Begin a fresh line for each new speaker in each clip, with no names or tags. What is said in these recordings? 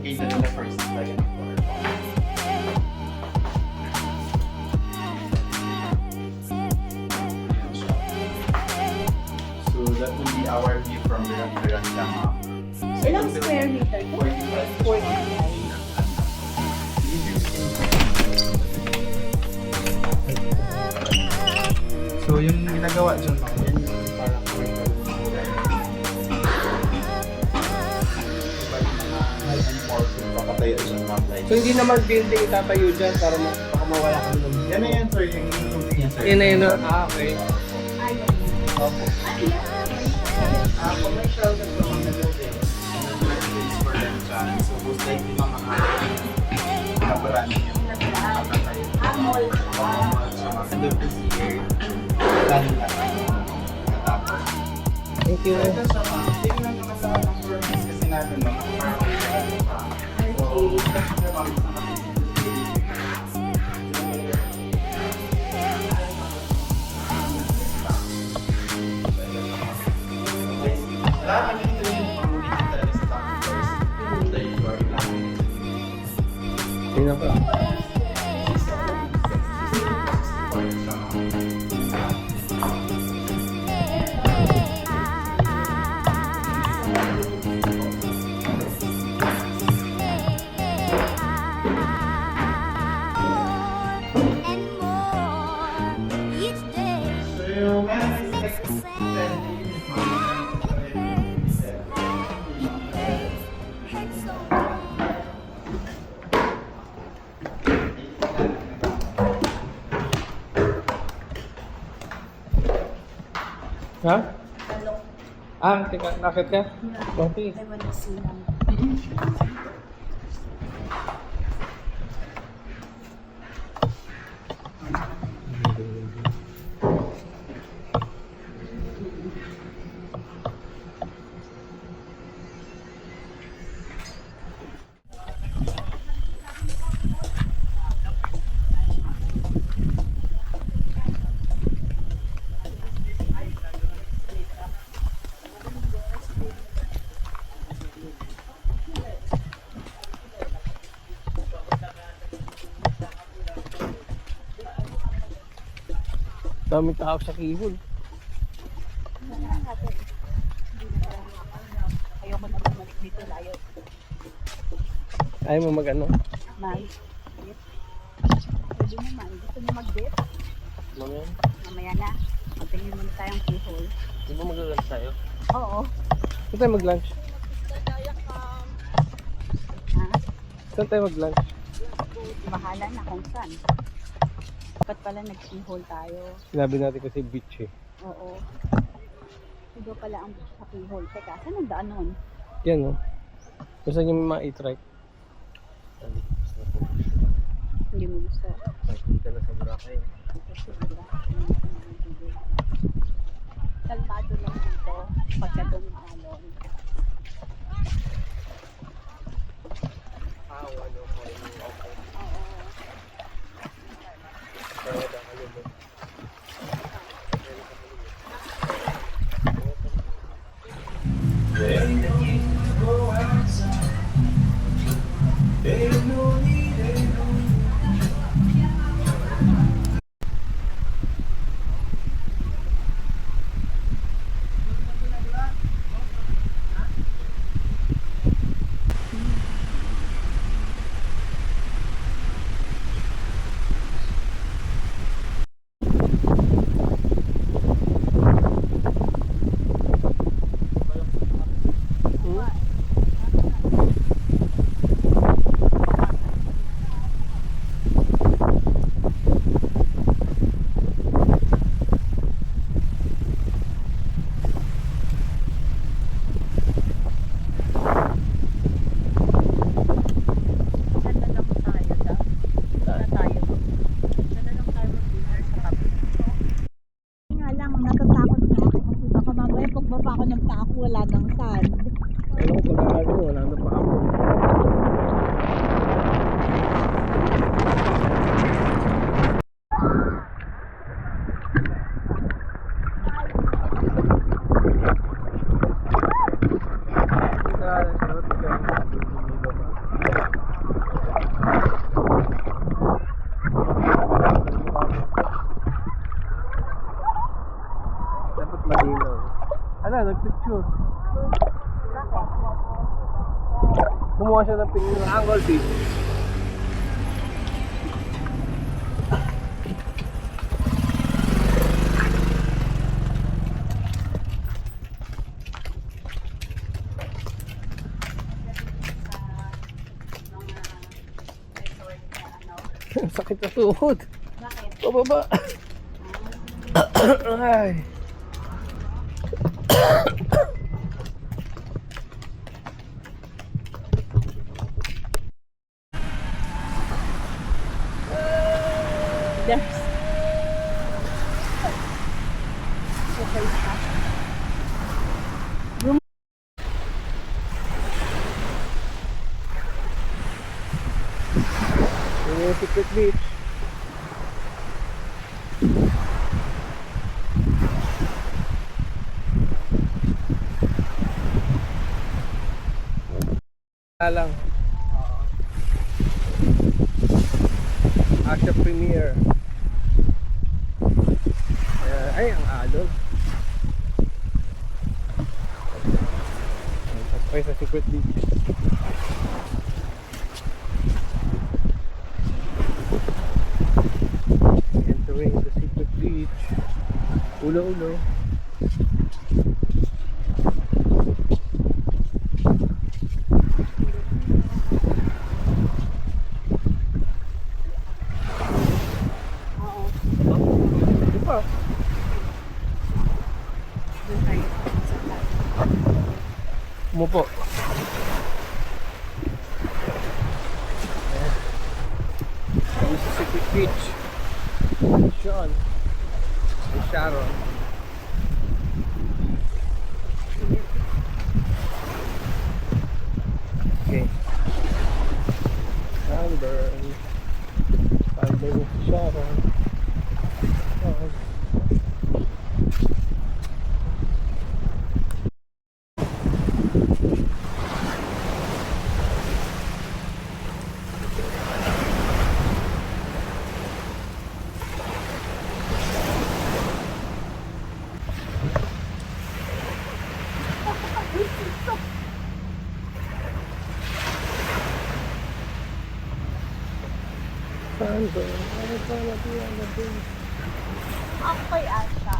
located in the first second floor. So that will be our view from the veranda, ma'am. So
Ilang square meter?
45.
45.
So yung ginagawa dyan, ma'am, yan yung parang commercial kulay. Diba yung mga high and powerful papatayo dyan, ma'am, like.
So hindi naman building tatayo dyan para baka mawala kami ng
Yan na yan, sir, yung roof niya, sir.
yun na yun. Okay.
Opo. Commercial na ito, mga building. Space for them dyan. So most likely, mga kabaran yung papatayo.
Mall.
Sa mga service here. Kanila. Tapos.
Thank you.
Ito siya, ma'am. Tingnan naman sa mga rooms kasi natin, no? So, lahat ng ito yung pamumulitin talaga sa top floors. Dahil floor lang.
Tingnan ko.
So yung
Ha? Teka, nakit ka? Okay.
Ewan na silang.
Daming tao sa kihol.
Ayoko na bumalik dito layo.
Ayaw mo mag-ano?
Mag. Pwede naman. Gusto mo mag-dip?
Mamaya.
Mamaya na. Magtingin muna tayong keyhole.
Di ba mag-lunch tayo?
Oo.
Saan tayo mag-lunch?
Ha?
Saan tayo mag-lunch?
Bahala na kung saan. Dapat pala nag-keyhole tayo.
Sinabi natin kasi beach eh.
Oo. Ito pala ang sa keyhole. Teka, saan ang daan nun?
Yan oh. Kung saan yung mga e-trike?
Hindi mo gusto.
Dito na sa Boracay.
Kasi diba? Kalmado lang dito. Pagka dumalon.
Ano ko yung okay.
Oo.
Kaya na ano mo. kumuha siya ng angle fish. Sakit na tuhod.
Bakit?
Pababa. Ay.
There's... Okay, stop.
Yun yung secret beach. Lang. Asia Premier. Ay, ang alon. Pasok sa secret beach. Entering the secret beach. Ulo-ulo.
Oo.
Di ba?
Doon tayo. Sa tayo.
Umupo. Kami sa secret beach. Sean. And Sharon. Okay. Sunburn. Sunburn with Sharon. Oh. Sunburn. I wanna be on the beach.
Ako kay Asha.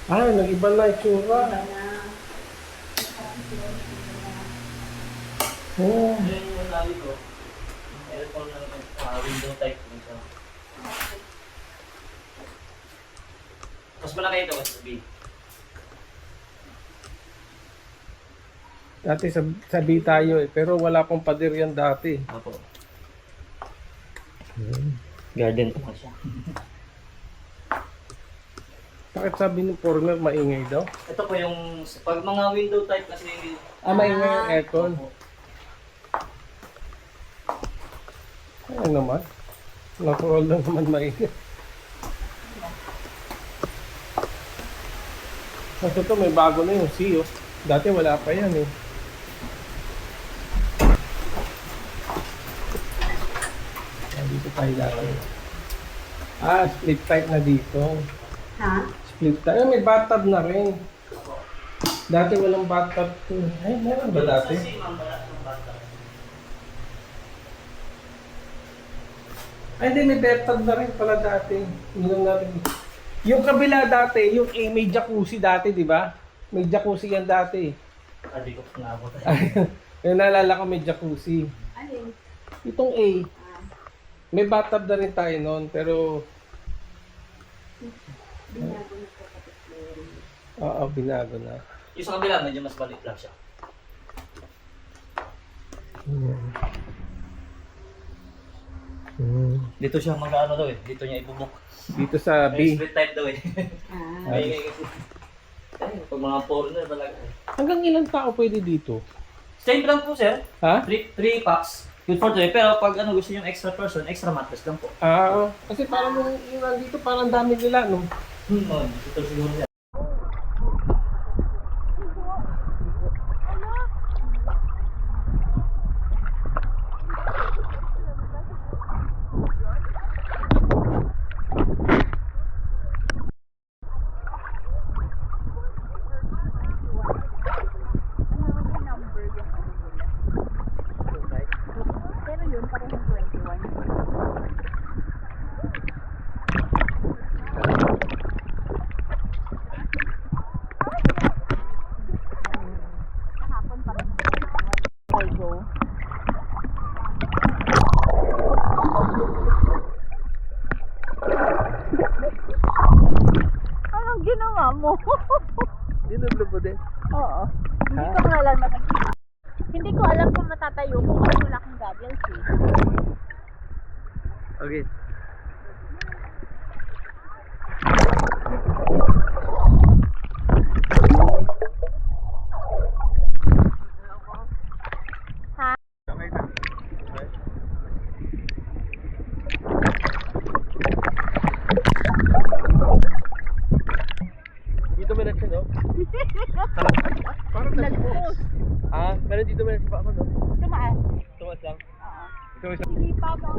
Ay, nag-iba na itsura. Oh.
Yun yung sabi ko, aircon lang, window type lang siya. Mas malaki ito, mas sabi.
Dati sabi tayo eh, pero wala pong pader yan dati.
Apo. Garden po siya.
Bakit sabi ng foreigner maingay daw?
Ito po yung, pag mga window type kasi,
Maingay yung aircon.
Opo.
Ano naman? Natural lang naman maingay. Kasi ito may bago na yung CEO. Dati wala pa yan eh. Dito tayo lang. Split type na dito.
Ha?
Split type. May bathtub na rin. Dati walang bathtub to. Ay, meron ba dati?
Kasi ma'am, wala ng bata.
Ay, hindi, may bathtub na rin pala dati. Inom natin. Yung kabila dati, yung may jacuzzi dati, di ba? May jacuzzi yan dati.
Hindi ko nabot.
Yung naalala ko may jacuzzi.
Alin?
Itong A. May bathtub na rin tayo noon, pero...
Binago na po kapit.
Oo, binago na.
Yung sa kabila, medyo mas balik lang siya. Dito siya mag-ano daw eh. Dito niya ibubok.
Dito sa
May
B.
split type daw eh.
Ah.
May kasi. Pag mga foreigner talaga.
Hanggang ilang tao pwede dito?
Same lang po sir.
Ha?
3 packs. Good for today. Pero pag ano gusto niyo extra person, extra mattress lang po.
Ah, kasi parang yung nandito parang dami nila, no?
Oh, dito siguro yan.
Pero yun, parang 21. Kahapon parang 21. I go. Anong ginawa mo?
Dinublo din.
Oo. Hindi ko alam hindi ko alam kung matatayo ko kasi wala akong goggles eh.
Okay.
Ha?
Okay na. Dito may nasa, no? Parang
Nag-post.
Ah, pero dito may nasa pa ako, no?
Tumaas.
Tumas lang.
Oo.
Tumas lang.
Hindi pa ba?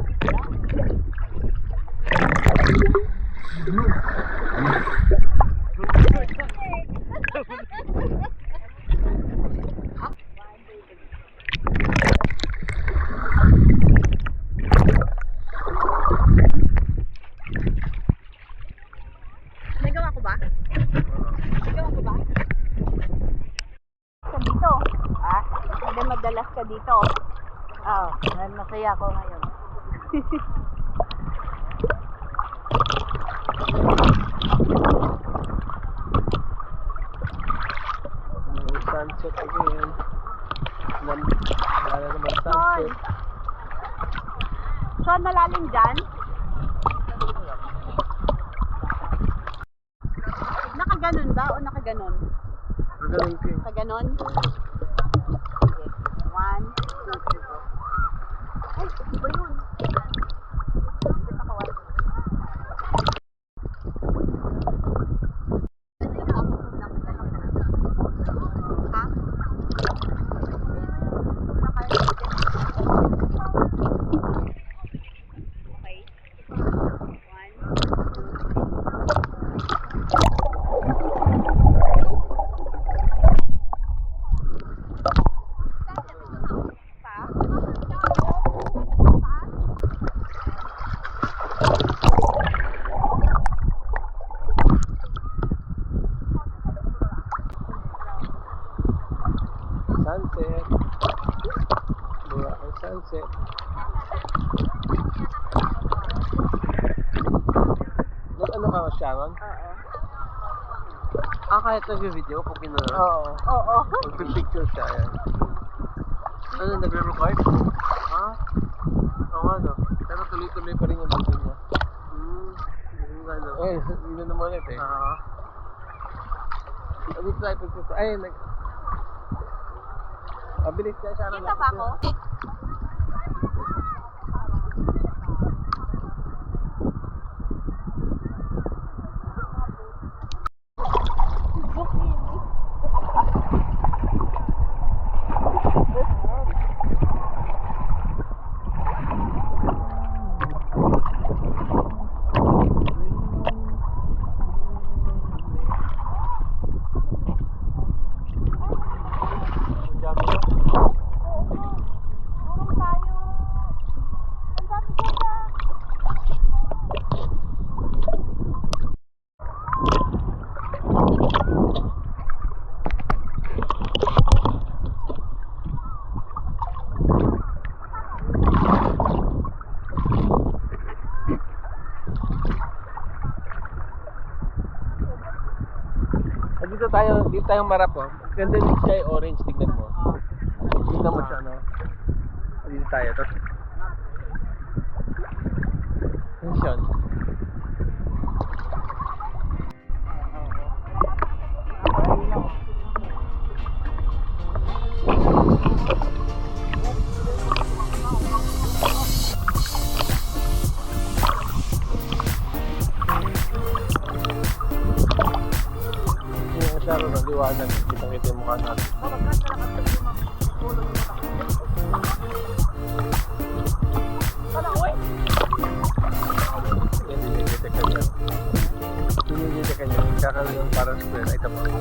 Nagawa ko ba? Nagawa ko ba? Sa dito. Ah, hindi madalas ka dito. Ah, masaya ako ngayon.
May sunset again. Wala naman
Sol.
sunset.
Sol, malalim dyan? Nakaganon ba o nakaganon?
Magaling ko eh.
Nakaganon? Okay. 1, 2, 3. Ay, iba yun. Dito ka, 1. Ha? Okay. 1, 2, 3.
Sunset. Burakay sunset. Nag-ano ka, Sharon?
Oo.
Ah, kahit nag-video pag gano'n?
Oo. Oo.
Mag-picture siya, yan. Ano, nagre-record? Ah? Oo nga, no? Pero tuloy-tuloy pa rin yung video niya. Yung ano? Eh, yun na naman ulit eh. Sabi tayo pagsusunod. Ay, Mabilis ka, Sharon.
Kita ba ako?
dito tayo marap oh. Ganda yung sky orange, tignan mo. Tignan mo siya, no? Dito tayo, tapos ano siya? Yung masyado ng liwanag, kitang-kita yung mukha natin. Yan, dinidetect ka niya. Dinidetect ka niya, kakaroon parang square. Ay, tapos.